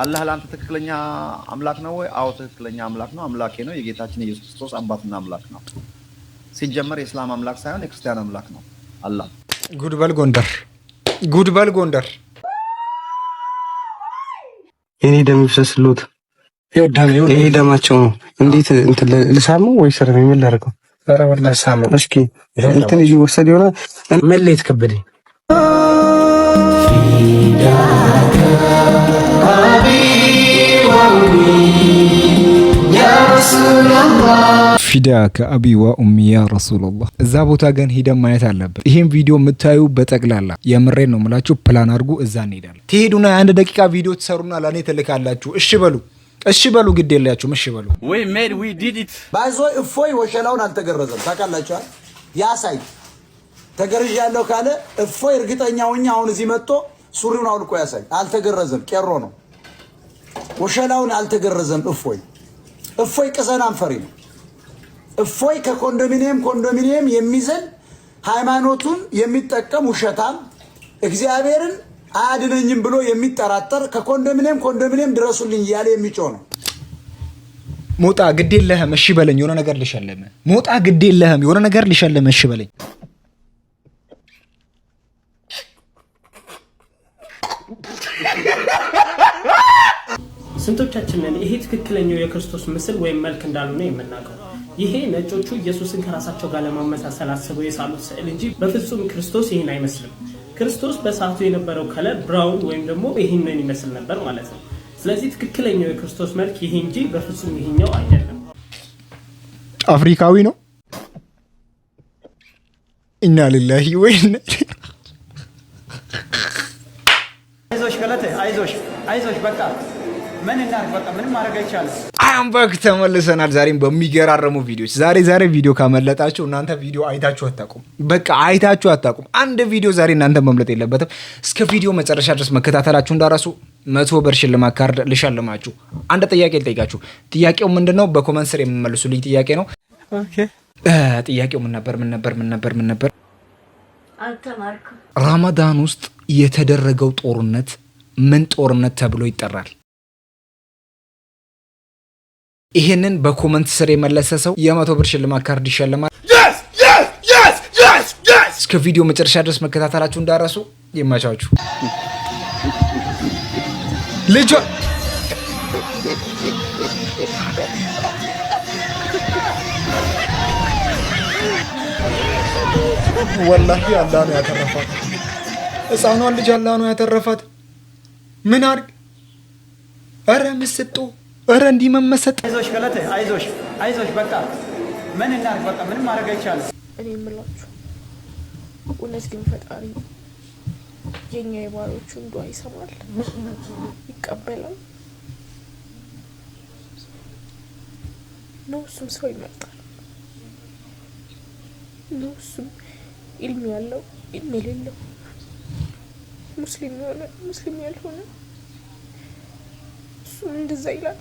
አላህ ለአንተ ትክክለኛ አምላክ ነው ወይ? አዎ ትክክለኛ አምላክ ነው። አምላኬ ነው። የጌታችን ኢየሱስ ክርስቶስ አባትና አምላክ ነው። ሲጀመር የእስላም አምላክ ሳይሆን የክርስቲያን አምላክ ነው አላህ። ጉድበል ጎንደር፣ ጉድበል ጎንደር። የኔ ደም ይፍሰስልዎት። ይሄ ደማቸው ነው። እንዴት እንትን ልሳመው ወይ ሰር ነው የሚላርከው? ኧረ ወላሂ ሳመው። እስኪ እንትን ይዤ ወሰድ ይሆናል። መለየት ከበደኝ። ፊዳ ከአቢ ወኡሚ ያ ረሱላላህ። እዛ ቦታ ግን ሂደን ማየት አለብን። ይሄን ቪዲዮ የምታዩ በጠቅላላ የምሬን ነው የምላችሁ፣ ፕላን አድርጉ። እዛ እንሄዳለን። ትሄዱና የአንድ ደቂቃ ቪዲዮ ትሰሩና ለእኔ ትልካላችሁ። እሺ በሉ፣ እሺ በሉ፣ ግድ የላችሁም። እሺ በሉ። ባይዞ እፎይ ወሸላውን አልተገረዘም። ታውቃላችኋል። ያሳይ ተገርዣለሁ ካለ እፎይ እርግጠኛ ሆኜ አሁን እዚህ መጥቶ ሱሪውን አውልቆ ያሳይ። አልተገረዘም። ቄሮ ነው። ወሸላውን አልተገረዘም። እፎይ ቅዘናም ፈሪ ነው። እፎይ ከኮንዶሚኒየም የሚዘል ሃይማኖቱን የሚጠቀም ውሸታም፣ እግዚአብሔርን አያድነኝም ብሎ የሚጠራጠር ከኮንዶሚኒየም ድረሱልኝ እያለ የሚጮህ ነው። ሞጣ ግድ የለህም እሺ በለኝ፣ የሆነ ነገር ልሸልም። ሞጣ ግድ የለህም የሆነ ነገር ልሸልም፣ እሺ በለኝ። ስንቶቻችንን ይሄ ትክክለኛው የክርስቶስ ምስል ወይም መልክ እንዳልሆነ የምናውቀው? ይሄ ነጮቹ ኢየሱስን ከራሳቸው ጋር ለማመሳሰል አስበው የሳሉት ስዕል እንጂ በፍጹም ክርስቶስ ይሄን አይመስልም። ክርስቶስ በሰዓቱ የነበረው ከለር ብራውን ወይም ደግሞ ይሄንን ይመስል ነበር ማለት ነው። ስለዚህ ትክክለኛው የክርስቶስ መልክ ይሄ እንጂ በፍጹም ይሄኛው አይደለም። አፍሪካዊ ነው። ኢና ሊላሂ ወኢና አይዞሽ በቃ ምን እናድርግ? በቃ ምንም ማድረግ አይቻልም። አምባክ ተመልሰናል። ዛሬም በሚገራረሙ ቪዲዮዎች። ዛሬ ቪዲዮ ካመለጣችሁ እናንተ ቪዲዮ አይታችሁ አታውቁም። በቃ አይታችሁ አታውቁም። አንድ ቪዲዮ ዛሬ እናንተ መምለጥ የለበትም። እስከ ቪዲዮ መጨረሻ ድረስ መከታተላችሁ እንዳራሱ 100 ብር ሽልማት ካርድ ልሸልማችሁ። አንድ ጥያቄ ልጠይቃችሁ። ጥያቄው ምንድነው? በኮመንት ስር የምመልሱልኝ ጥያቄ ነው። ኦኬ። ጥያቄው ምን ነበር? አልተማርኩም። ረመዳን ውስጥ የተደረገው ጦርነት ምን ጦርነት ተብሎ ይጠራል? ይሄንን በኮመንት ስር የመለሰ ሰው የ100 ብር ሽልማት ካርድ ይሸልማል። እስከ ቪዲዮ መጨረሻ ድረስ መከታተላችሁ እንዳረሱ። ይመቻችሁ። ልጅ ወላሂ አላህ ነው ያተረፋት። ሕፃኗን ልጅ አላህ ነው ያተረፋት። ምን አድርግ? ኧረ ምስጡ፣ ኧረ እንዲህ መመሰጥ። አይዞሽ በቃ ምን እናድርግ? በቃ ምንም ማድረግ አይቻልም። እኔ የምላችሁ እውነት ግን ፈጣሪ የኛ የባሮቹን ዱዓ ይሰማል፣ ይቀበላል ነው። እሱም ሰው ይመርጣል ነው። እሱም ኢልም ያለው ኢልም የሌለው፣ ሙስሊም የሆነ ሙስሊም ያልሆነ እሱም እንደዛ ይላል።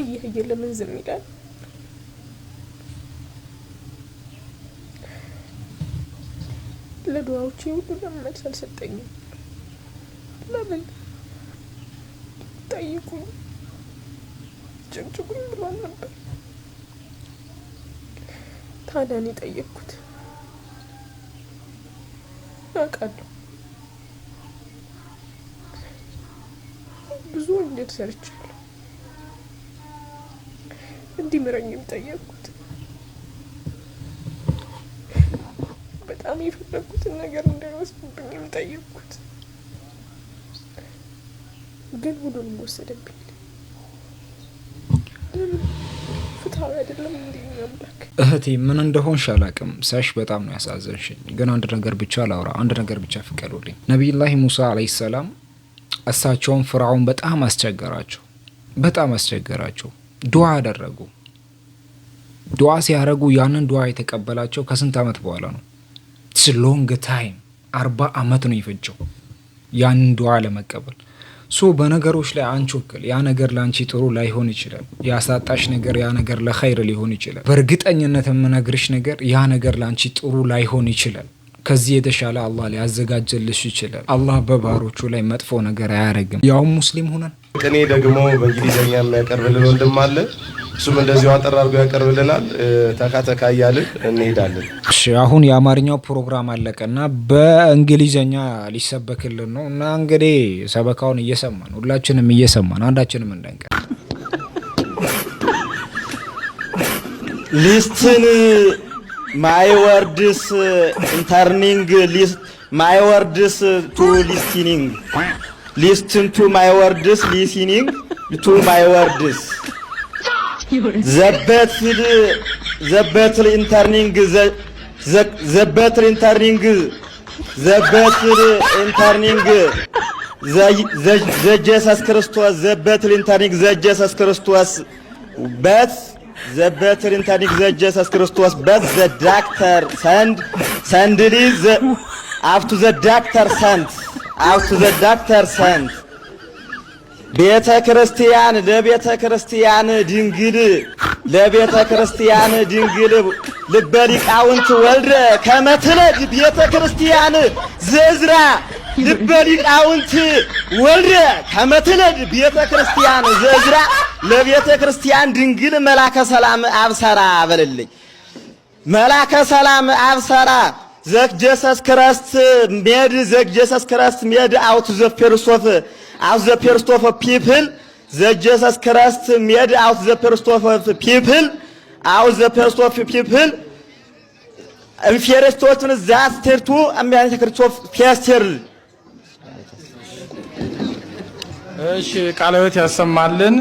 እያየ ለምን ዝም ይላል? ለዱዓዎቼ ሁሉ ለምን መልስ አልሰጠኝም? ለምን ጠይቁኝ ጭቅጭቁኝ ብሏል ነበር። ታዲያ እኔ ጠየቅኩት። አውቃለሁ ብዙ ወንጀል ሰርቻለሁ። እንዲምረኝም ጠየቅኩት። በጣም የፈለኩትን ነገር እንዳይወስድብኝም ጠየቅኩት። ግን ሁሉንም ወሰደብኝ። ፍትሃዊ አይደለም እንዴ አምላክ? እህቴ ምን እንደሆንሽ አላውቅም። ሳሽ በጣም ነው ያሳዘንሽኝ። ግን አንድ ነገር ብቻ ላውራ፣ አንድ ነገር ብቻ ፍቀዱልኝ። ነቢዩላህ ሙሳ አለይሂ ሰላም እሳቸውን ፍርዓውን በጣም አስቸገራቸው። ዱዓ አደረጉ። ዱዓ ሲያደርጉ ያንን ዱዓ የተቀበላቸው ከስንት ዓመት በኋላ ነው? ሎንግ ታይም 40 ዓመት ነው የፈጀው ያንን ዱዓ ለመቀበል። በነገሮች ላይ አንቾክል። ያ ነገር ላንቺ ጥሩ ላይሆን ይችላል። ያሳጣሽ ነገር ያ ነገር ለኸይር ሊሆን ይችላል። በእርግጠኝነት የምነግርሽ ነገር ያ ነገር ላንቺ ጥሩ ላይሆን ይችላል። ከዚህ የተሻለ አላህ ሊያዘጋጅልሽ ይችላል። አላህ በባሮቹ ላይ መጥፎ ነገር አያረግም። ያው ሙስሊም ሆነን ቅኔ ደግሞ በእንግሊዝኛ የሚያቀርብልን ወንድም አለ። እሱም እንደዚሁ አጠር አድርጎ ያቀርብልናል። ተካተካ እያልን እንሄዳለን። እሺ አሁን የአማርኛው ፕሮግራም አለቀና በእንግሊዝኛ ሊሰበክልን ነው እና እንግዲህ ሰበካውን እየሰማን ሁላችንም እየሰማን አንዳችንም እንዳንቀር ሊስትን ማይ ወርድስ ኢንተርኒንግ ሊስት ማይ ወርድስ ቱ ሊስቲኒንግ ሊስትን ቱ ማይ ወርድስ ሊስኒንግ ቱ ማይ ወርድስ ዘበትል ኢንተርኒንግ ዘበትል ኢንተርኒንግ ዘጀሰስ ክርስቶስ ዘበትል ኢንተርኒንግ ዘጀሰስ ክርስቶስ በት the better intending the Jesus Christus but the doctor sendly the out to the doctor sent ቤተ ክርስቲያን ለቤተ ክርስቲያን ድንግል ለቤተ ክርስቲያን ድንግል ልበ ሊቃውንት ወልደ ከመትለድ ቤተ ክርስቲያን ዘዝራ ልበ ሊቃውንት ወልደ ከመትለድ ቤተ ክርስቲያን ዘዝራ ለቤተ ክርስቲያን ድንግል መላከ ሰላም አብሰራ በልልኝ መላከ ሰላም አብሰራ ዘጀሰስ ክርስት ሜድ ዘጀሰስ ክርስት ሜድ አውት ዘ ፐርሶፍ out the first of people the Jesus Christ made out the first of people out the first of people inferiorities that to American Christoph Pastor እሺ ቃልዎት ያሰማልን።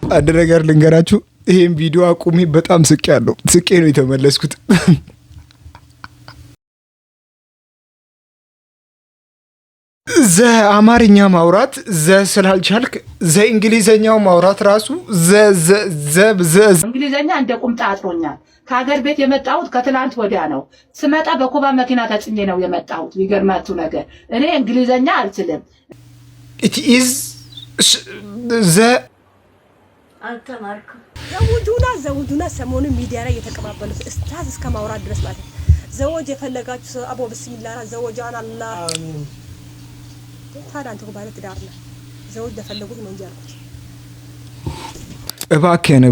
አንድ ነገር ልንገራችሁ። ይሄን ቪዲዮ አቁሜ በጣም ስቄ ነው የተመለስኩት። ዘ አማርኛ ማውራት ዘ ስላልቻልክ ዘ እንግሊዘኛው ማውራት ራሱ ዘ እንግሊዘኛ እንደ ቁምጣ አጥሮኛል። ከሀገር ቤት የመጣሁት ከትላንት ወዲያ ነው። ስመጣ በኮባ መኪና ተጭኜ ነው የመጣሁት። የሚገርማችሁ ነገር እኔ እንግሊዘኛ አልችልም። ኢት ኢዝ ዘ አልተማርኩም። ዘውጁና ሰሞኑን ሚዲያ ላይ የተቀባበሉት እስታዝ እስከ ማውራት ድረስ ማለት ነው። ዘወጅ የፈለጋችሁ ሰው አቦ ብስሚላህ ዘወጃን አላህ አሚን። ታዲያ አንተ ባለ ትዳር ነህ። ዘወጅ ለፈለጉት ነው እንጂ አልኩት። እባክህን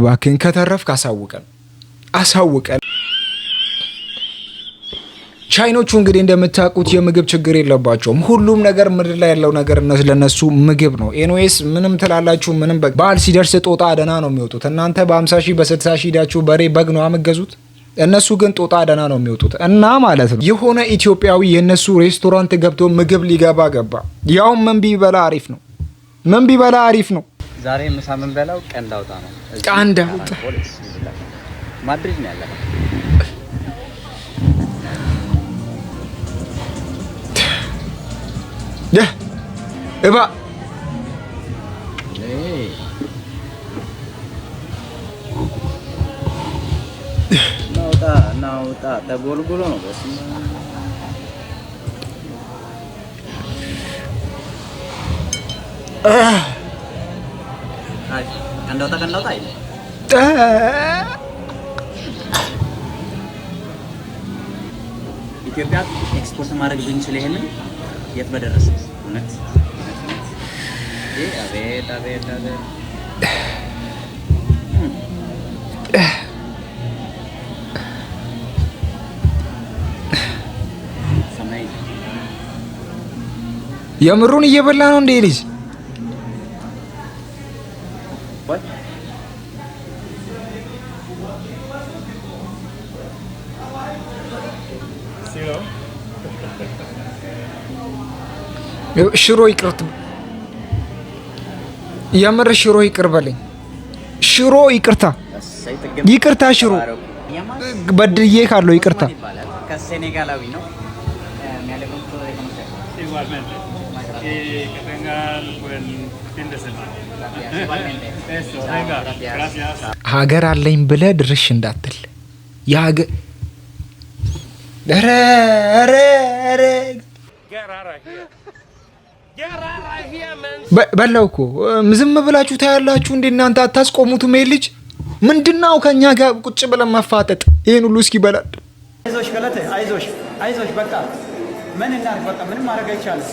ከተረፍክ አሳውቀን። ቻይኖቹ እንግዲህ እንደምታውቁት የምግብ ችግር የለባቸውም። ሁሉም ነገር ምድር ላይ ያለው ነገር ለነሱ ምግብ ነው። ኤንዌስ ምንም ትላላችሁ ምንም በዓል ሲደርስ ጦጣ አደና ነው የሚወጡት። እናንተ በ50 ሺህ በ60 ሺህ ሄዳችሁ በሬ በግ ነው አመገዙት። እነሱ ግን ጦጣ አደና ነው የሚወጡት። እና ማለት ነው የሆነ ኢትዮጵያዊ የነሱ ሬስቶራንት ገብቶ ምግብ ገባ። ያው ምን ቢበላ አሪፍ ነው። ዛሬ ምሳ ምን በላው ቀንዳውጣ ነው። ቀንዳውጣ ማድሪድ ነው ያለው። እባ ናውጣ ተጎልጉሎ ነው። ቀንዳውጣ አይደል? ኢትዮጵያ ኤክስፖርት ማድረግ ብንችል ይሄንን የት በደረሰ እውነት አቤት የምሩን እየበላ ነው እንዴ ልጅ? ሽሮ ይቅርት የምር ሽሮ ይቅር በለኝ። ሽሮ ይቅርታ ሽሮ በድዬ ካለው ይቅርታ። ከሴኔጋላዊ ነው ሀገር አለኝ ብለህ ድርሽ እንዳትል የሀገር በላው እኮ ዝም ብላችሁ ታያላችሁ እንዴ እናንተ አታስቆሙትም? ይሄ ልጅ ምንድነው ከኛ ጋር ቁጭ ብለን መፋጠጥ? ይሄን ሁሉ እስኪ በላል። አይዞሽ ገለቴ አይዞሽ በቃ ምን እናድርግ? በቃ ምንም ማድረግ አይቻልም።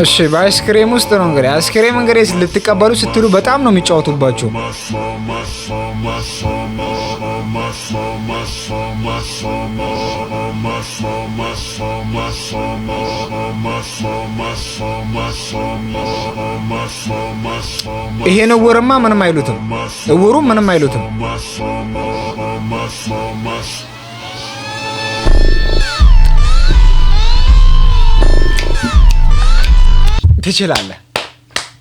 እሺ በአይስክሬም ውስጥ ነው እንግዲህ አይስክሬም እንግዲህ ልትቀበሉ ስትሉ በጣም ነው የሚጫወቱባቸው። ይሄን እውርማ ምንም አይሉትም፣ እውሩ ምንም አይሉትም።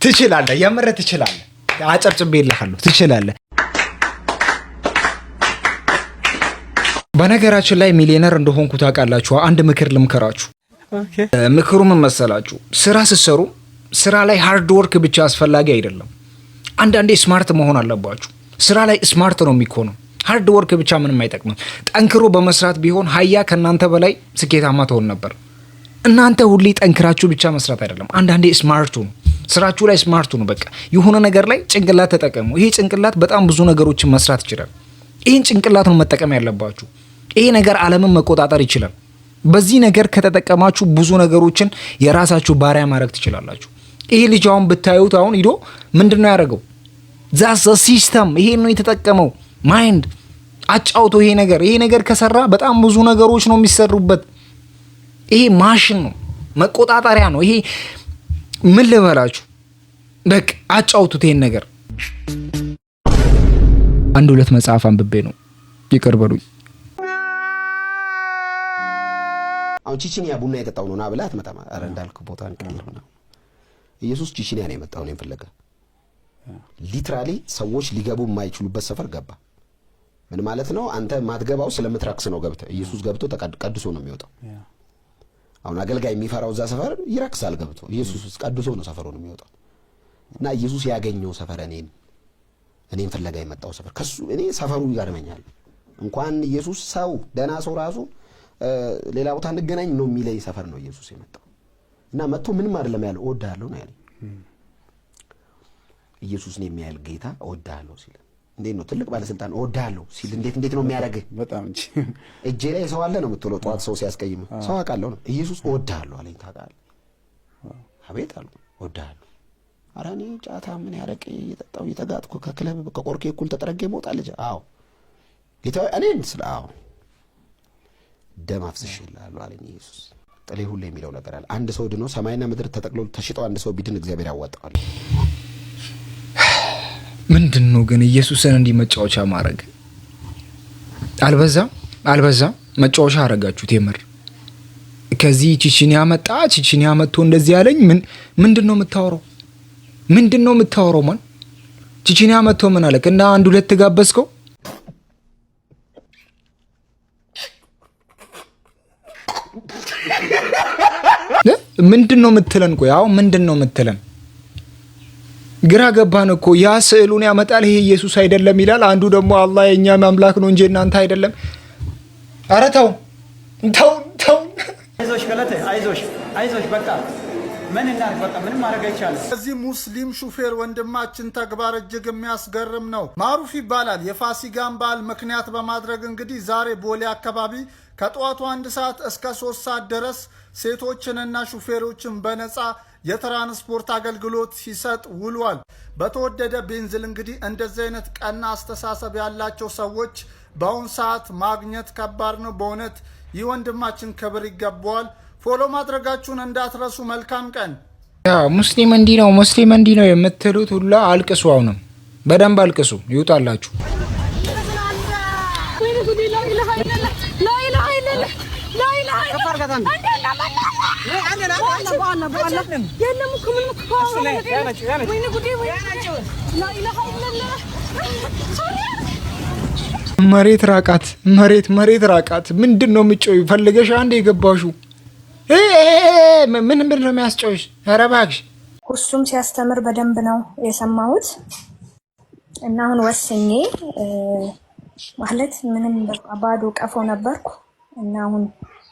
ትችላለህ፣ የምር ትችላለህ። አጨብጭቤልሃለሁ፣ ትችላለህ። በነገራችን ላይ ሚሊዮነር እንደሆንኩ ታውቃላችሁ። አንድ ምክር ልምከራችሁ። ምክሩ ምን መሰላችሁ? ስራ ስትሰሩ ስራ ላይ ሃርድ ወርክ ብቻ አስፈላጊ አይደለም። አንዳንዴ ስማርት መሆን አለባችሁ። ስራ ላይ ስማርት ነው የሚሆነው። ሃርድ ወርክ ብቻ ምንም አይጠቅምም። ጠንክሮ በመስራት ቢሆን ሀያ ከእናንተ በላይ ስኬታማ ትሆን ነበር። እናንተ ሁሌ ጠንክራችሁ ብቻ መስራት አይደለም። አንዳንዴ ስማርቱ ነው፣ ስራችሁ ላይ ስማርቱ ነው። በቃ የሆነ ነገር ላይ ጭንቅላት ተጠቀሙ። ይሄ ጭንቅላት በጣም ብዙ ነገሮችን መስራት ይችላል። ይህን ጭንቅላት ነው መጠቀም ያለባችሁ። ይሄ ነገር ዓለምን መቆጣጠር ይችላል። በዚህ ነገር ከተጠቀማችሁ ብዙ ነገሮችን የራሳችሁ ባሪያ ማድረግ ትችላላችሁ። ይሄ ልጅ አሁን ብታዩት አሁን ሂዶ ምንድነው ያደረገው? ዛስ ሲስተም ይሄ ነው የተጠቀመው። ማይንድ አጫውቶ ይሄ ነገር ከሰራ በጣም ብዙ ነገሮች ነው የሚሰሩበት። ይሄ ማሽን ነው፣ መቆጣጠሪያ ነው። ይሄ ምን ልበላችሁ፣ በቃ አጫውቱት ይሄን ነገር። አንድ ሁለት መጽሐፍ አንብቤ ነው ይቅር በሉኝ። አሁን ቺቺኒያ ቡና የጠጣው ነው ና ብላ አትመጣም። ኧረ እንዳልክ ቦታ እንቀይር ነው። ኢየሱስ ቺቺኒያ ነው የመጣው ነው ፍለጋ። ሊትራሊ ሰዎች ሊገቡ የማይችሉበት ሰፈር ገባ። ምን ማለት ነው? አንተ ማትገባው ስለምትራክስ ነው። ገብተ ኢየሱስ ገብቶ ተቀድሶ ነው የሚወጣው። አሁን አገልጋይ የሚፈራው እዛ ሰፈር ይረክሳል ገብቶ። ኢየሱስ ቀድሶ ነው ሰፈሩ ነው የሚወጣው። እና ኢየሱስ ያገኘው ሰፈር እኔን ፍለጋ የመጣው ሰፈር ከሱ እኔ ሰፈሩ ይገርመኛል። እንኳን ኢየሱስ ሰው ደና ሰው ራሱ ሌላ ቦታ እንገናኝ ነው የሚለይ ሰፈር ነው ኢየሱስ የመጣው። እና መጥቶ ምንም አይደለም ያለው እወድሃለሁ ነው ያለኝ። ኢየሱስን የሚያህል ጌታ እወድሃለሁ ሲል እንዴት ነው ትልቅ ባለስልጣን እወድሃለሁ ሲል እንዴት ነው የሚያደርግህ? በጣም እንጂ እጄ ላይ ሰው አለ ነው የምትለው። ጠዋት ሰው ሲያስቀይም ሰው አውቃለሁ ነው። ኢየሱስ እወድሃለሁ አለኝ። ታውቃለህ? አቤት አሉ እወድሃለሁ። ኧረ እኔ ጫታ ምን ያረቅ እየጠጣሁ እየተጋጥኩ ከክለብ ከቆርኬ እኩል ተጠረጌ እመውጣለሁ። አዎ ጌታዬ እኔን ስለ አዎ ደም አፍስሼልሃለሁ አለኝ ኢየሱስ። ጥሌ ሁሌ የሚለው ነገር አለ። አንድ ሰው ድኖ ሰማይና ምድር ተጠቅሎ ተሽጦ አንድ ሰው ቢድን እግዚአብሔር ያዋጣዋል። ምንድነው ግን ኢየሱስን እንዲህ መጫወቻ ማድረግ አልበዛም? መጫወቻ አረጋችሁት የምር። ከዚህ ቺቺኒያ መጥቶ እንደዚህ ያለኝ ምንድነው የምታወራው? ማን ቺቺኒያ መጥቶ ምን አለክ? እና አንድ ሁለት ጋበዝከው? ምንድነው የምትለን? ቆይ አሁን ምንድነው የምትለን? ግራ ገባን እኮ። ያ ስዕሉን ያመጣል፣ ይሄ ኢየሱስ አይደለም ይላል። አንዱ ደግሞ አላህ የኛ አምላክ ነው እንጂ እናንተ አይደለም። ኧረ ተው። አይዞሽ ገለቴ አይዞሽ በቃ ምን እናድርግ? በቃ ምንም ማድረግ አይቻልም። እዚህ ሙስሊም ሹፌር ወንድማችን ተግባር እጅግ የሚያስገርም ነው። ማሩፍ ይባላል። የፋሲካን በዓል ምክንያት በማድረግ እንግዲህ ዛሬ ቦሌ አካባቢ ከጠዋቱ 1 ሰዓት እስከ 3 ሰዓት ድረስ ሴቶችንና ሹፌሮችን በነፃ የትራንስፖርት አገልግሎት ሲሰጥ ውሏል። በተወደደ ቤንዚል እንግዲህ እንደዚህ አይነት ቀና አስተሳሰብ ያላቸው ሰዎች በአሁን ሰዓት ማግኘት ከባድ ነው። በእውነት ይህ ወንድማችን ክብር ይገባዋል። ፎሎ ማድረጋችሁን እንዳትረሱ። መልካም ቀን። ሙስሊም እንዲህ ነው የምትሉት ሁላ አልቅሱ። አሁንም በደንብ አልቅሱ፣ ይውጣላችሁ። መሬት ራቃት። ምንድን ነው የምትጮይው? ፈልገሽ አንዴ የገባሹ ምን ነው የሚያስጮይሽ? ኧረ እባክሽ። እሱም ሲያስተምር በደንብ ነው የሰማሁት እና አሁን ወስኜ ማለት ምንም በቃ ባዶ ቀፎ ነበርኩ እና አሁን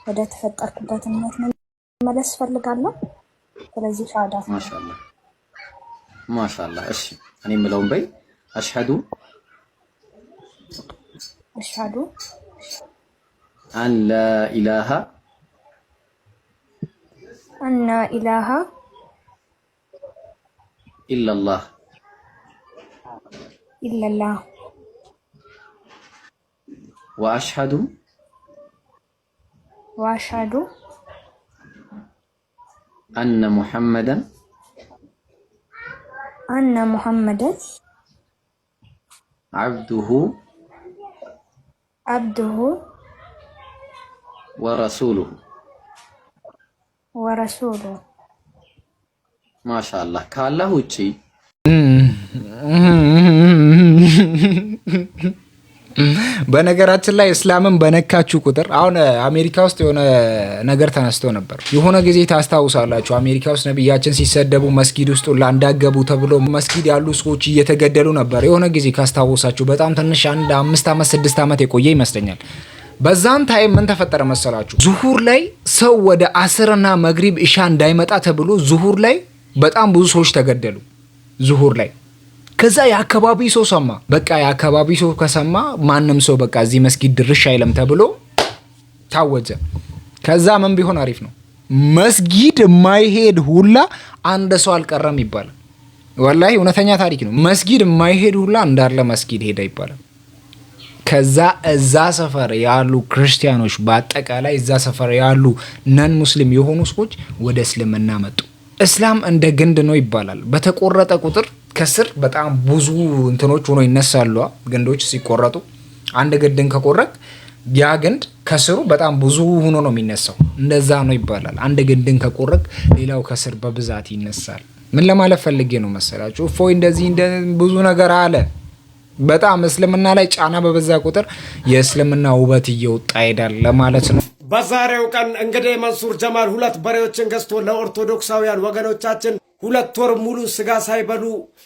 ወደ ተፈጠርኩበት እምነት መመለስ ፈልጋለሁ። ስለዚህ ሻዳ ማሻአላህ ማሻአላህ። እሺ እኔ የምለውን በይ። አሽሀዱ አን ላ ኢላሃ ኢላላህ ወአሽሀዱ አነ ሙሐመደን አብዱሁ ወረሱሉሁ። ማሻአላህ። ከአላህ ውጪ በነገራችን ላይ እስላምን በነካችሁ ቁጥር አሁን አሜሪካ ውስጥ የሆነ ነገር ተነስቶ ነበር። የሆነ ጊዜ ታስታውሳላችሁ፣ አሜሪካ ውስጥ ነብያችን ሲሰደቡ መስጊድ ውስጥ እንዳገቡ ተብሎ መስጊድ ያሉ ሰዎች እየተገደሉ ነበር። የሆነ ጊዜ ካስታውሳችሁ በጣም ትንሽ አንድ 5 ዓመት 6 ዓመት የቆየ ይመስለኛል። በዛን ታይም ምን ተፈጠረ መሰላችሁ? ዙሁር ላይ ሰው ወደ አስርና መግሪብ ኢሻ እንዳይመጣ ተብሎ ዙሁር ላይ በጣም ብዙ ሰዎች ተገደሉ። ዙሁር ላይ ከዛ የአካባቢ ሰው ሰማ። በቃ የአካባቢ ሰው ከሰማ ማንም ሰው በቃ እዚህ መስጊድ ድርሽ አይለም ተብሎ ታወጀ። ከዛ ምን ቢሆን አሪፍ ነው? መስጊድ የማይሄድ ሁላ አንድ ሰው አልቀረም ይባላል። ወላሂ እውነተኛ ታሪክ ነው። መስጊድ የማይሄድ ሁላ እንዳለ መስጊድ ሄደ ይባላል። ከዛ እዛ ሰፈር ያሉ ክርስቲያኖች በአጠቃላይ እዛ ሰፈር ያሉ ነን ሙስሊም የሆኑ ሰዎች ወደ እስልምና መጡ። እስላም እንደ ግንድ ነው ይባላል። በተቆረጠ ቁጥር ከስር በጣም ብዙ እንትኖች ሆኖ ይነሳሉ። ግንዶች ሲቆረጡ አንድ ግንድን ከቆረጥ ያ ግንድ ከስሩ በጣም ብዙ ሆኖ ነው የሚነሳው። እንደዛ ነው ይባላል። አንድ ግንድን ከቆረጥ ሌላው ከስር በብዛት ይነሳል። ምን ለማለት ፈልጌ ነው መሰላችሁ? እፎይ እንደዚህ ብዙ ነገር አለ። በጣም እስልምና ላይ ጫና በበዛ ቁጥር የእስልምና ውበት እየወጣ ይሄዳል ለማለት ነው። በዛሬው ቀን እንግዲህ መንሱር ጀማል 2 በሬዎችን ገዝቶ ለኦርቶዶክሳውያን ወገኖቻችን 2 ወር ሙሉ ስጋ ሳይበሉ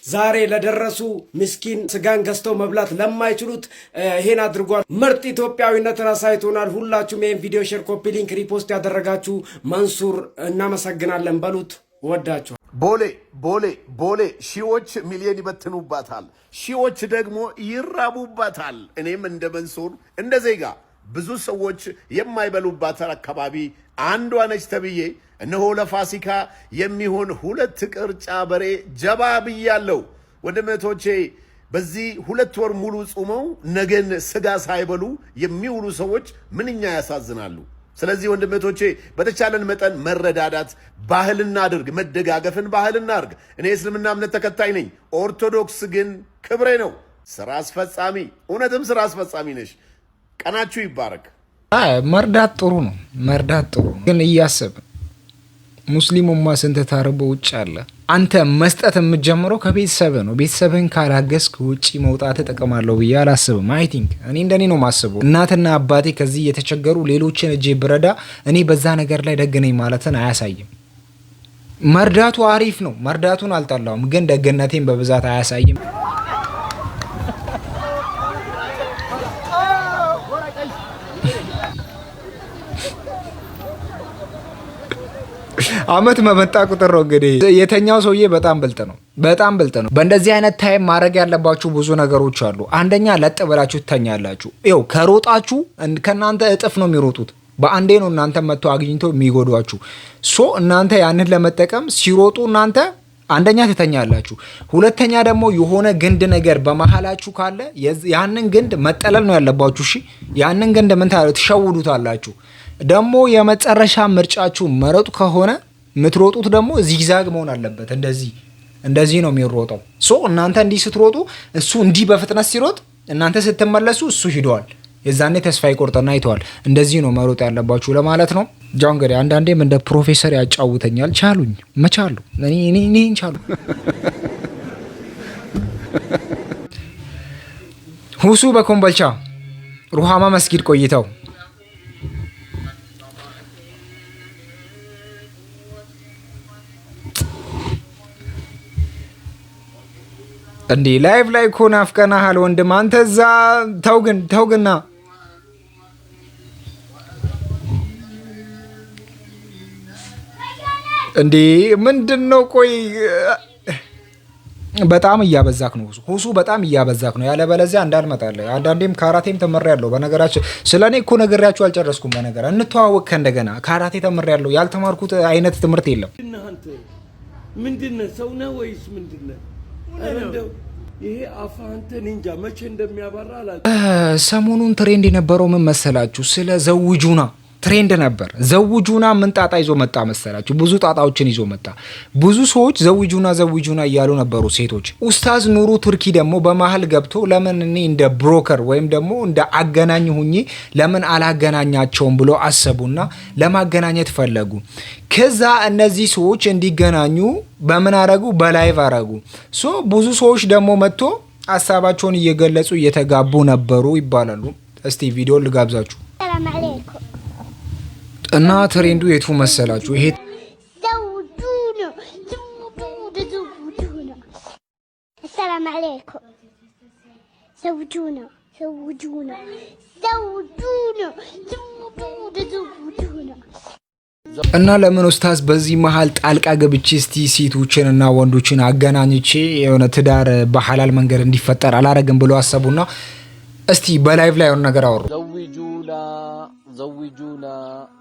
ዛሬ ለደረሱ ምስኪን ስጋን ገዝተው መብላት ለማይችሉት ይሄን አድርጓል። ምርጥ ኢትዮጵያዊነትን አሳይቶናል። ሁላችሁም ይሄን ቪዲዮ ሼር፣ ኮፒ ሊንክ፣ ሪፖስት ያደረጋችሁ መንሱር እናመሰግናለን በሉት። ወዳችሁ ቦሌ ሺዎች ሚሊዮን ይበትኑባታል፣ ሺዎች ደግሞ ይራቡባታል። እኔም እንደ መንሱር እንደ ዜጋ ብዙ ሰዎች የማይበሉባት አካባቢ አንዷ ነች ተብዬ እነሆ ለፋሲካ የሚሆን 2 ቅርጫ በሬ ጀባ ብያለሁ። ወንድሞቼ በዚህ 2 ወር ሙሉ ጾመው ነገን ስጋ ሳይበሉ የሚውሉ ሰዎች ምንኛ ያሳዝናሉ። ስለዚህ ወንድሞቼ በተቻለን መጠን መረዳዳት ባህል እናድርግ፣ መደጋገፍን ባህል እናድርግ። እኔ እስልምና እምነት ተከታይ ነኝ። ኦርቶዶክስ ግን ክብሬ ነው። ስራ አስፈጻሚ፣ እውነትም ስራ አስፈጻሚ ነሽ። ቀናችሁ ይባረክ። መርዳት ጥሩ ነው፣ መርዳት ጥሩ ነው። ግን እያሰብን ሙስሊሙማ ስንት ታርቦ ውጭ አለ። አንተ መስጠት የምትጀምረው ከቤተሰብ ነው። ቤተሰብህን ካላገዝክ ውጪ መውጣት እጠቀማለሁ ብዬ አላስብም። አይ ቲንክ እኔ እንደኔ ነው ማስበው። እናትና አባቴ ከዚህ እየተቸገሩ ሌሎችን እጄ ብረዳ እኔ በዛ ነገር ላይ ደግ ነኝ ማለትን አያሳይም። መርዳቱ አሪፍ ነው፣ መርዳቱን አልጠላውም። ግን ደግነቴን በብዛት አያሳይም። አመት መመጣ ቁጥር ነው እንግዲህ የተኛው ሰውዬ በጣም ብልጥ ነው፣ በጣም ብልጥ ነው። በእንደዚህ አይነት ታይም ማድረግ ያለባችሁ ብዙ ነገሮች አሉ። አንደኛ ለጥ ብላችሁ ትተኛላችሁ። ይኸው ከሮጣችሁ ከእናንተ እጥፍ ነው የሚሮጡት። በአንዴ ነው እናንተ መጥቶ አግኝቶ የሚጎዷችሁ። እናንተ ያንን ለመጠቀም ሲሮጡ እናንተ አንደኛ ትተኛላችሁ። ሁለተኛ ደግሞ የሆነ ግንድ ነገር በመሃላችሁ ካለ ያንን ግንድ መጠለል ነው ያለባችሁ። እሺ ያንን ግንድ ምን ትሸውዱታላችሁ። ደግሞ የመጨረሻ ምርጫችሁ መረጡ ከሆነ ምትሮጡት ደግሞ ዚግዛግ መሆን አለበት። እንደዚህ ነው የሚሮጠው። እናንተ እንዲህ ስትሮጡ እሱ እንዲህ በፍጥነት ሲሮጥ እናንተ ስትመለሱ እሱ ሂደዋል። የዛኔ ተስፋ ይቆርጥና ይተዋል። እንደዚህ ነው መሮጥ ያለባችሁ ለማለት ነው። ጃው እንግዲህ አንዳንዴም እንደ ፕሮፌሰር ያጫውተኛል። ቻሉኝ መቻሉ እኔ ቻሉ ሁሱ በኮምቦልቻ ሩሃማ መስጊድ ቆይተው እንዴ ላይቭ ላይ እኮ ናፍቀናሃል ወንድም። አንተ እዛ ተውግና እንዴ ምንድነው? ቆይ በጣም እያበዛክ ነው ሁሱ፣ በጣም እያበዛክ ነው። ያለበለዚያ እንዳልመጣለህ። አንዳንዴም ካራቴም ተመሪያለሁ። በነገራችን ስለኔ እኮ ነግሬያችሁ አልጨረስኩም። በነገር እንተዋወቅ ከእንደገና ካራቴ ተመሪያለሁ። ያልተማርኩት አይነት ትምህርት የለም። ምንድነው? ሰው ነህ ወይስ ምንድነው? እንደው ይሄ አፋንተ ኒንጃ መቼ እንደሚያባራ አላውቅም። ሰሞኑን ትሬንድ የነበረው ምን መሰላችሁ? ስለ ዘውጁና ትሬንድ ነበር። ዘውጁና ምን ጣጣ ይዞ መጣ መሰላችሁ? ብዙ ጣጣዎችን ይዞ መጣ። ብዙ ሰዎች ዘውጁና እያሉ ነበሩ ሴቶች። ኡስታዝ ኑሩ ቱርኪ ደግሞ በመሀል ገብቶ ለምን እኔ እንደ ብሮከር ወይም ደግሞ እንደ አገናኝ ሁኜ ለምን አላገናኛቸውም ብሎ አሰቡና ለማገናኘት ፈለጉ። ከዛ እነዚህ ሰዎች እንዲገናኙ በምን አረጉ? በላይቭ አረጉ። ብዙ ሰዎች ደግሞ መጥቶ ሀሳባቸውን እየገለጹ እየተጋቡ ነበሩ ይባላሉ። እስቲ ቪዲዮ ልጋብዛችሁ እና ትሬንዱ የቱ መሰላችሁ? ይሄ السلام عليكم زوجونا እና ለምን ኡስታዝ በዚህ መሃል ጣልቃ ገብቼ እስቲ ሴቶችን እና ወንዶችን አገናኝቼ የሆነ ትዳር በሐላል መንገድ እንዲፈጠር አላረግም ብሎ አሰቡና እስቲ በላይቭ ላይ የሆነ ነገር አወሩ።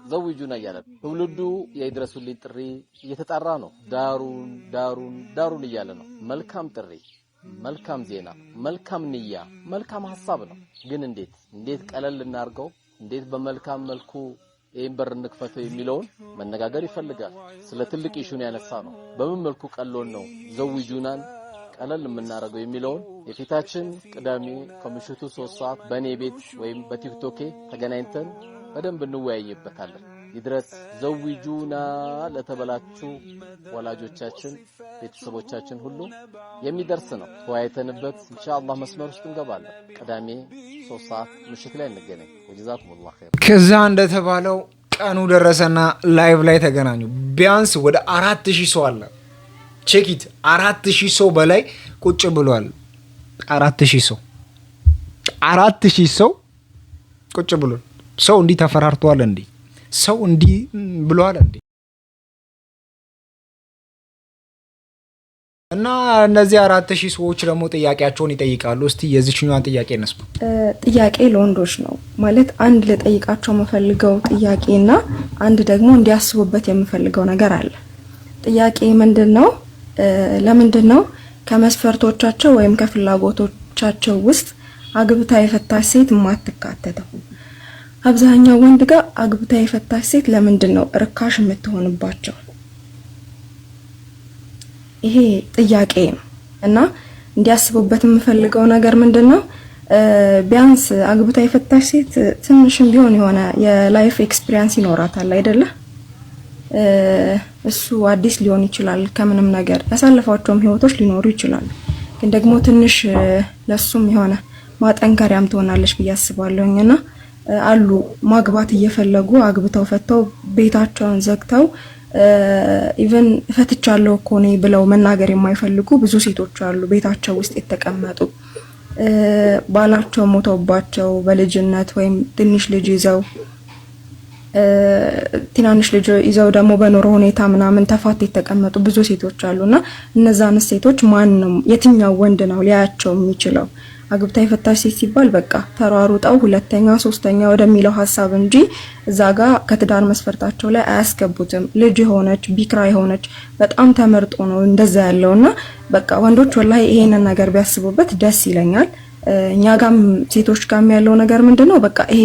ዘውጁና እያለ ትውልዱ የይድረሱልኝ ጥሪ እየተጣራ ነው። ዳሩን እያለ ነው። መልካም ጥሪ፣ መልካም ዜና፣ መልካም ንያ፣ መልካም ሐሳብ ነው። ግን እንዴት ቀለል እናርገው፣ እንዴት በመልካም መልኩ ይሄን በር እንክፈተው የሚለውን መነጋገር ይፈልጋል። ስለ ትልቅ ኢሹን ያነሳ ነው። በምን መልኩ ቀሎን ነው ዘውጁናን ቀለል የምናረገው የሚለውን የፊታችን ቅዳሜ ከምሽቱ 3 ሰዓት በኔ ቤት ወይም በቲክቶክ ተገናኝተን በደንብ እንወያይበታለን። ይድረስ ዘውጁና ለተበላችሁ ወላጆቻችን፣ ቤተሰቦቻችን ሁሉ የሚደርስ ነው። ተወያይተንበት ኢንሻአላህ መስመር ውስጥ እንገባለን። ቅዳሜ 3 ሰዓት ምሽት ላይ እንገናኝ። ወጀዛኩሙላህ ኸይር። ከዛ እንደተባለው ቀኑ ደረሰና ላይቭ ላይ ተገናኙ። ቢያንስ ወደ 4000 ሰው አለ። ቼኪት 4000 ሰው በላይ ቁጭ ብሏል። 4000 ሰው ቁጭ ብሏል። ሰው እንዲህ ተፈራርቷል እንዴ? ሰው እንዲህ ብሏል እንዴ? እና እነዚህ 4000 ሰዎች ደግሞ ጥያቄያቸውን ይጠይቃሉ። እስቲ የዚህኛዋን ጥያቄ እንስማ። ጥያቄ ለወንዶች ነው ማለት አንድ ልጠይቃቸው የምፈልገው ጥያቄና አንድ ደግሞ እንዲያስቡበት የምፈልገው ነገር አለ። ጥያቄ ምንድነው? ለምንድነው ከመስፈርቶቻቸው ወይም ከፍላጎቶቻቸው ውስጥ አግብታ የፈታች ሴት የማትካተተው? አብዛኛው ወንድ ጋር አግብታ የፈታች ሴት ለምንድነው ርካሽ የምትሆንባቸው? ይሄ ጥያቄ ነው እና እንዲያስቡበት የምፈልገው ነገር ምንድነው? ቢያንስ አግብታ የፈታች ሴት ትንሽም ቢሆን የሆነ የላይፍ ኤክስፒሪየንስ ይኖራታል አይደለ? እሱ አዲስ ሊሆን ይችላል። ከምንም ነገር ያሳለፏቸውም ህይወቶች ሊኖሩ ይችላሉ። ግን ደግሞ ትንሽ ለሱም የሆነ ማጠንከሪያም ትሆናለች ብዬ አስባለሁኝና አሉ ማግባት እየፈለጉ አግብተው ፈተው ቤታቸውን ዘግተው ኢቭን ፈትቻለሁ እኮ ነው ብለው መናገር የማይፈልጉ ብዙ ሴቶች አሉ። ቤታቸው ውስጥ የተቀመጡ ባላቸው ሞተውባቸው በልጅነት ወይም ትንሽ ልጅ ይዘው ትናንሽ ልጅ ይዘው ደግሞ በኖሮ ሁኔታ ምናምን ተፋት የተቀመጡ ብዙ ሴቶች አሉና እነዛን ሴቶች ማን ነው የትኛው ወንድ ነው ሊያያቸው የሚችለው? አግብታ የፈታች ሴት ሲባል በቃ ተሯሩጠው ሁለተኛ ሶስተኛ ወደሚለው ሐሳብ እንጂ እዛ ጋር ከትዳር መስፈርታቸው ላይ አያስገቡትም። ልጅ የሆነች ቢክራ የሆነች በጣም ተመርጦ ነው እንደዛ ያለውና በቃ ወንዶች ወላሂ ይሄንን ነገር ቢያስቡበት ደስ ይለኛል። እኛ ጋም ሴቶች ጋም ያለው ነገር ምንድነው? በቃ ይሄ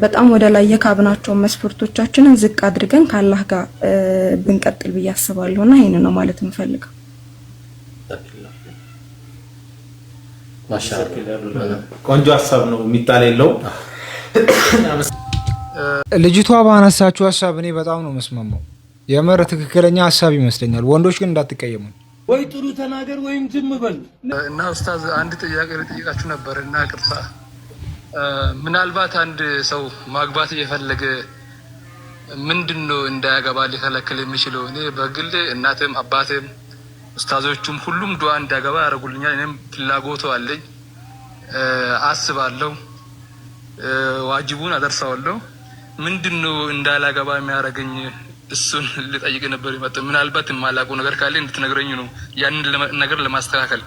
በጣም ወደ ላይ የካብናቸው መስፈርቶቻችንን ዝቅ አድርገን ከአላህ ጋር ብንቀጥል ብዬ አስባለሁና ይሄን ነው ማለት የምፈልገው። ቆንጆ ሀሳብ ነው፣ የሚጣል የለውም። ልጅቷ ባነሳችው ሀሳብ እኔ በጣም ነው መስማማው። የምር ትክክለኛ ሀሳብ ይመስለኛል። ወንዶች ግን እንዳትቀየሙ። ወይ ጥሩ ተናገር ወይም ዝም በል። እና ኡስታዝ አንድ ጥያቄ ልጠይቃችሁ ነበር እና ቅርታ ምናልባት አንድ ሰው ማግባት እየፈለገ ምንድነው እንዳያገባ ሊከለክል የሚችለው? እኔ በግል እናትም አባትም ኡስታዞቹም ሁሉም ዱዓ እንዳገባ ያደርጉልኛል። እኔም ፍላጎቱ አለኝ፣ አስባለሁ፣ ዋጅቡን አደርሰዋለሁ። ምንድነው እንዳላገባ የሚያደርገኝ? እሱን ልጠይቅ ነበር የመጣው። ምናልባት የማላውቀው ነገር ካለ እንድትነግረኝ ነው፣ ያንን ነገር ለማስተካከል።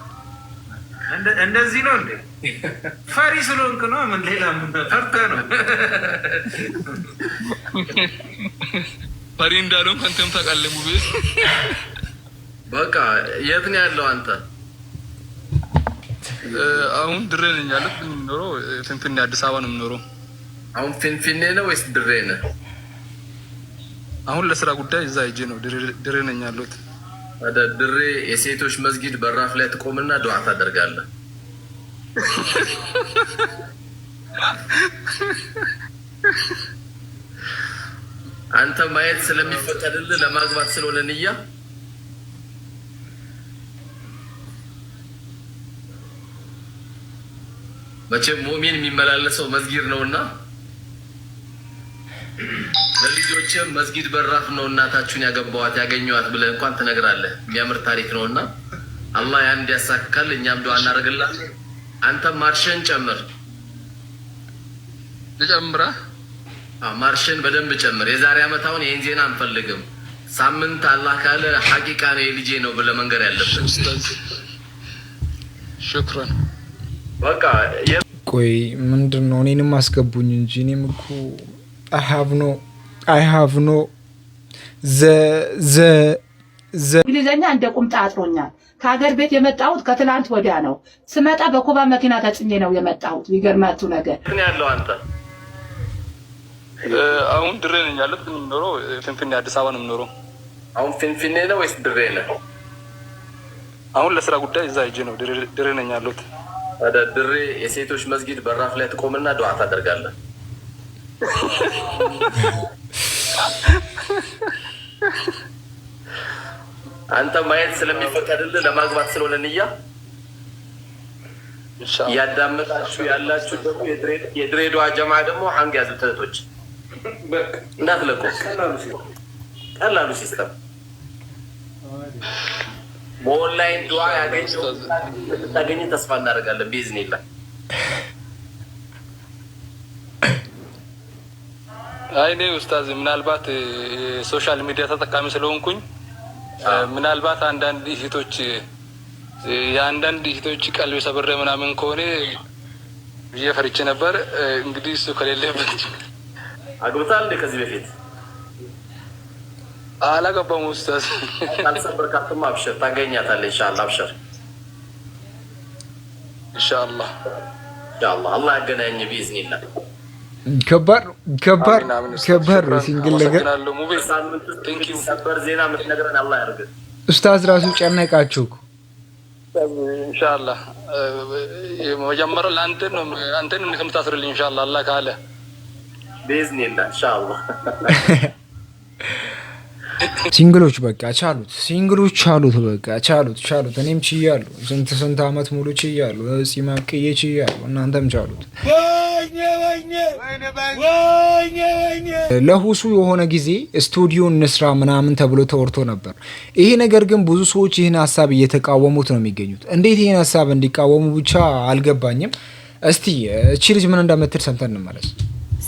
እንደዚህ ነው እንዴ? ፈሪ ስለሆንክ ነው? ምን ሌላ ምን ፈርተህ ነው? ፈሪ እንዳልሆንክ አንተም ታውቃለህ ሙቤ። በቃ የት ነው ያለው አንተ? አሁን ድሬ ነኝ ያለሁት። የምኖረው ፍንፍኔ አዲስ አበባ ነው የምኖረው። አሁን ፍንፍኔ ነው ወይስ ድሬ ነህ? አሁን ለስራ ጉዳይ እዛ ሂጄ ነው ድሬ ነኝ ያለሁት። ወደ ድሬ የሴቶች መስጊድ በራፍ ላይ ትቆምና ዱዓ ታደርጋለህ። አንተ ማየት ስለሚፈቀድልህ ለማግባት ስለሆነ ንያ መቼም ሙእሚን የሚመላለሰው መስጊድ ነውና ለልጆችም መስጊድ በራፍ ነው እናታችሁን ያገባዋት ያገኘዋት ብለህ እንኳን ትነግራለህ። የሚያምር ታሪክ ነውና አላህ ያን እንዲያሳካል እኛም ዱዓ እናደርግልሃለን። አንተም ማርሽን ጨምር። ልጨምራ? ማርሽን በደንብ ጨምር። የዛሬ ዓመት አሁን ይሄን ዜና አንፈልግም። ሳምንት አላህ ካለ ሐቂቃ ነው የልጄ ነው ብለህ መንገር ያለብህ። ሽክራን። በቃ ቆይ ምንድነው? እኔንም አስገቡኝ እንጂ እኔም እኮ I have no እንግሊዘኛ እንደ ቁምጣ አጥሮኛል። ከሀገር ቤት የመጣሁት ከትላንት ወዲያ ነው። ስመጣ በኮባ መኪና ተጭኜ ነው የመጣሁት። ይገርማችሁ ነገር ምን ያለው አንተ አሁን ድሬ ነኝ ያለሁት። የምኖረው ፍንፍኔ አዲስ አበባ ነው የምኖረው። አሁን ፍንፍኔ ነው ወይስ ድሬ ነህ? አሁን ለስራ ጉዳይ እዛ ሂጄ ነው ድሬ ነኝ ያለሁት። ወደ ድሬ የሴቶች መስጊድ በራፍ ላይ ትቆምና ዱዓ ታደርጋለህ። አንተ ማየት ስለሚፈቀድልህ ለማግባት ስለሆነ ንያ ያዳመጣችሁ ያላችሁ ደግሞ የድሬዳዋ ጀማ ደግሞ ሀንግ ያዙት እህቶች እንዳትለቁ። ቀላሉ ሲስተም በኦንላይን ዱዓ ታገኝ ተስፋ እናደርጋለን ቢዝኒላህ። አይኔ ኡስታዝ ምናልባት ሶሻል ሚዲያ ተጠቃሚ ስለሆንኩኝ ምናልባት አንዳንድ እህቶች ቀልብ ሰብሬ ምናምን ከሆነ ብዬ ፈርቼ ነበር። እንግዲህ እሱ ከሌለበት አግብታል እንደ ከዚህ በፊት አላገባም ኡስታዝ። ካልሰበርካትማ አብሽር ታገኛታለህ ኢንሻአላህ። አብሽር ኢንሻአላህ አላህ ያገናኝ ቢዝኒላህ። ከባድ ሲንግል ነገር ሰበር ዜና የምትነግረን አላህ ያርግህ። ኡስታዝ ራሱ ጨነቃችሁ እኮ ኢንሻአላህ። መጀመሪያ አንተን ከምታስርልኝ ኢንሻአላህ አላህ ካለ ቢዝኒላህ ኢንሻአላህ። ሲንግሎች በቃ ቻሉት፣ ሲንግሎች ቻሉት፣ በቃ ቻሉት። እኔም ችያለሁ፣ ስንት አመት ሙሉ ችያለሁ፣ ሲማቅዬ ችያለሁ፣ እናንተም ቻሉት። ለሁሱ የሆነ ጊዜ ስቱዲዮ እንስራ ምናምን ተብሎ ተወርቶ ነበር። ይሄ ነገር ግን ብዙ ሰዎች ይህን ሀሳብ እየተቃወሙት ነው የሚገኙት። እንዴት ይህን ሀሳብ እንዲቃወሙ ብቻ አልገባኝም። እስቲ እቺ ልጅ ምን እንደምትል ሰምተን እንመለስ።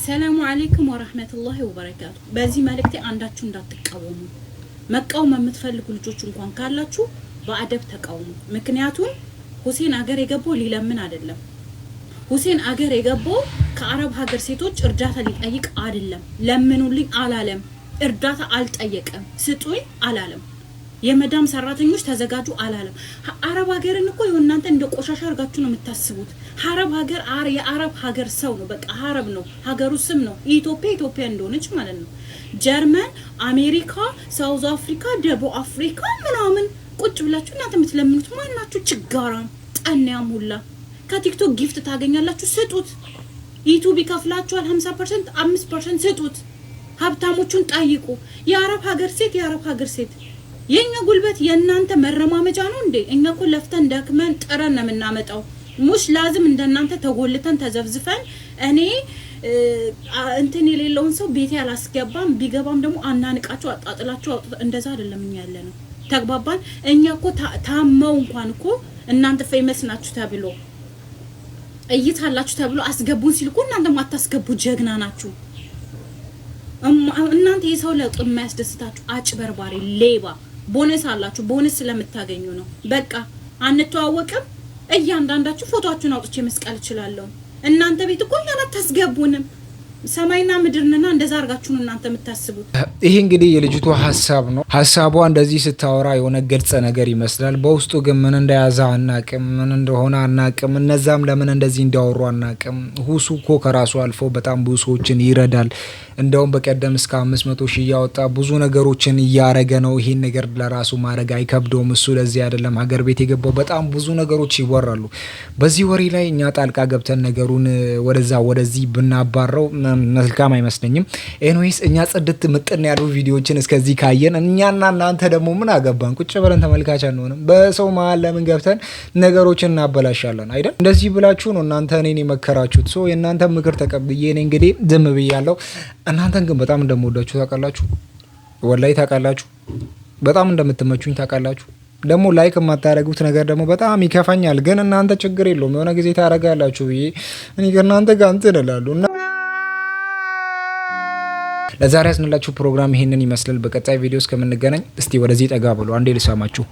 ሰላሙ አለይኩም ወራህመቱላሂ ወበረካቱ። በዚህ መልእክቴ አንዳችሁ እንዳትቃወሙ። መቃወም የምትፈልጉ ልጆች እንኳን ካላችሁ በአደብ ተቃውሙ። ምክንያቱም ሁሴን አገር የገባው ሊለምን አይደለም። ሁሴን አገር የገባው ከአረብ ሀገር ሴቶች እርዳታ ሊጠይቅ አይደለም። ለምኑልኝ አላለም። እርዳታ አልጠየቀም። ስጡኝ አላለም። የመዳም ሰራተኞች ተዘጋጁ አላለም። አረብ ሀገርን እኮ እናንተ እንደ ቆሻሻ አርጋችሁ ነው የምታስቡት። አረብ ሀገር የአረብ ሀገር ሰው ነው። በቃ አረብ ነው፣ ሀገሩ ስም ነው። ኢትዮጵያ እንደሆነች ማለት ነው። ጀርመን፣ አሜሪካ፣ ሳውዝ አፍሪካ፣ ደቡብ አፍሪካ ምናምን ቁጭ ብላችሁ እናንተ የምትለምኑት ማናችሁ? ችጋራም ጠንያም ሁላ ከቲክቶክ ጊፍት ታገኛላችሁ። ስጡት። ዩቲዩብ ይከፍላችኋል 50%፣ 5% ስጡት። ሀብታሞቹን ጠይቁ። የአረብ ሀገር ሴት የኛ ጉልበት የእናንተ መረማመጃ ነው እንዴ? እኛ እኮ ለፍተን ደክመን ጥረን ነው የምናመጣው። ሙሽ ላዝም እንደናንተ ተጎልተን ተዘብዝፈን እኔ እንትን የሌለውን ሰው ቤቴ አላስገባም፣ ቢገባም ደግሞ አናንቃቸው አጣጥላቸው እንደዛ አይደለም እኛ ያለ ነው። ተግባባን። እኛ እኮ ታመው እንኳን እኮ እናንተ ፌመስ ናችሁ ተብሎ እይታላችሁ ተብሎ አስገቡን ሲል እኮ እናንተ ማታስገቡ ጀግና ናችሁ። እናንተ የሰው ለውጥ የማያስደስታችሁ አጭበርባሪ ሌባ ቦነስ አላችሁ። ቦነስ ስለምታገኙ ነው። በቃ አንተዋወቅም። እያንዳንዳችሁ ፎቶአችሁን አውጥቼ መስቀል እችላለሁ። እናንተ ቤት እኮ እኛን አታስገቡንም። ሰማይና ምድርንና እንደዛ አርጋችሁ ነው እናንተ የምታስቡት። ይሄ እንግዲህ የልጅቷ ሀሳብ ነው። ሀሳቧ እንደዚህ ስታወራ የሆነ ግልጽ ነገር ይመስላል። በውስጡ ግን ምን እንደያዘ አናቅም፣ ምን እንደሆነ አናቅም። እነዛም ለምን እንደዚህ እንዲያወሩ አናቅም። ሁሱ እኮ ከራሱ አልፎ በጣም ብዙ ሰዎችን ይረዳል። እንደውም በቀደም እስከ 500,000 እያወጣ ብዙ ነገሮችን እያረገ ነው። ይሄን ነገር ለራሱ ማድረግ አይከብደውም። እሱ ለዚህ አይደለም ሀገር ቤት የገባው። በጣም ብዙ ነገሮች ይወራሉ። በዚህ ወሬ ላይ እኛ ጣልቃ ገብተን ነገሩን ወደዛ ወደዚህ ብናባረው መልካም አይመስለኝም። ኤኒዌይስ እኛ ጽድት ምጥን ያሉ ቪዲዮዎችን እስከዚህ ካየን እኛና እናንተ ደግሞ ምን አገባን? ቁጭ ብለን ተመልካች አንሆንም? በሰው መሀል ለምን ገብተን ነገሮችን እናበላሻለን አይደል? እንደዚህ ብላችሁ ነው እናንተ እኔን የመከራችሁት። ሶ የእናንተ ምክር ተቀብዬ እኔ እንግዲህ ዝም ብያለሁ። እናንተን ግን በጣም እንደምወዳችሁ ታውቃላችሁ። ወላይ ታውቃላችሁ። በጣም እንደምትመቹኝ ታውቃላችሁ። ደግሞ ላይክ የማታረጉት ነገር ደግሞ በጣም ይከፋኛል። ግን እናንተ ችግር የለውም የሆነ ጊዜ ታረጋላችሁ ብዬ እኔ ከእናንተ ጋር እንትን እላለሁ እና ለዛሬ ያስነላችሁ ፕሮግራም ይሄንን ይመስላል። በቀጣይ ቪዲዮ እስከምንገናኝ እስቲ ወደዚህ ጠጋ ብሎ አንዴ ልሳማችሁ።